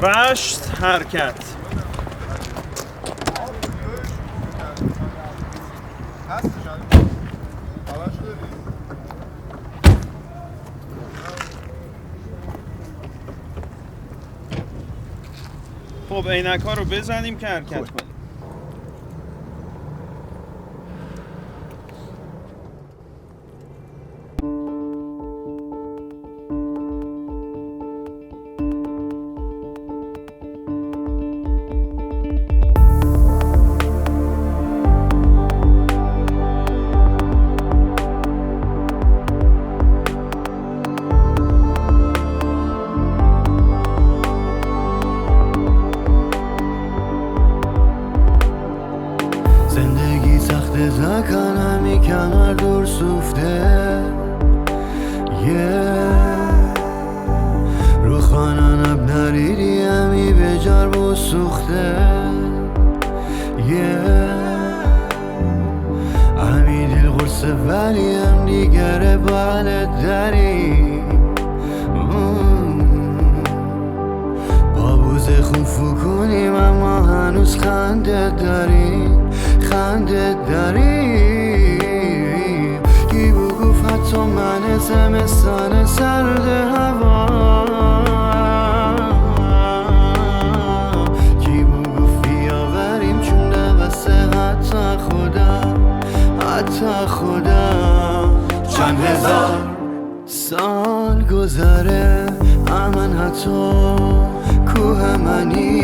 رشت حرکت. خب عینک ها رو بزنیم که حرکت کنیم. زکنمی کمر دور سوفته رو خانن نریدی همی به جرب و سوخته همی دل غرصه ولی هم دیگره بالت داری با بوزه خون فو کنیم اما هنوز خنده داریم خنده داریم کی بگفت حتی من زمستان سرد هوا کی بگفت بیاوریم چون دوسته حتی خدا چند هزار سال گذره امن حتی کوه منی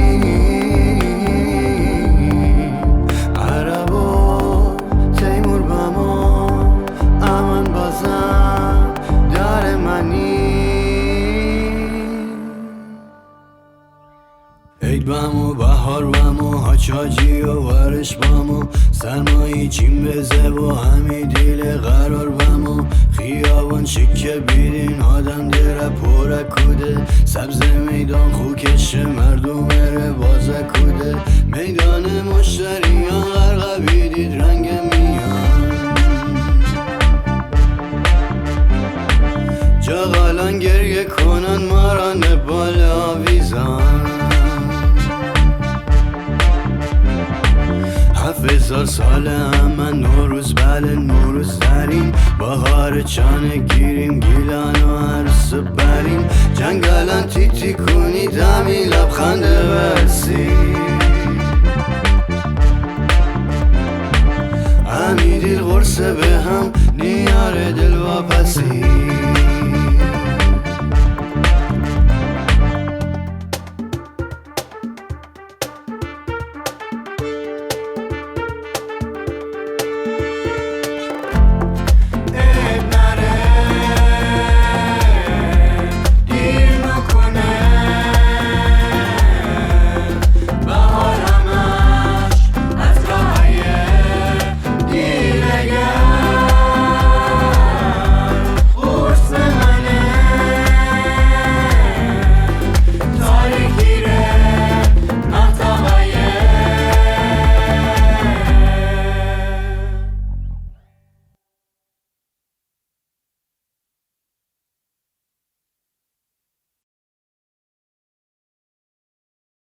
عید بامو بهار بامو هاچاجی و ورش بامو سرمایی چیم بزه و همی دیل قرار بامو خیابان شکه بیدین آدم دیره پوره کوده سبز میدان خوکش مردم ره بازه کوده میدان مشتریان غرقه بیدید رنگ میان جاغالان گریه کنن ماران بالا آویزان 7000 ساله من نوروز بله نوروز داریم بهار چانه گیریم گیلان و عرص بریم جنگلان تیتی کنی دمی لبخنده برسی همی دل غرصه به هم نیاره دل واپسی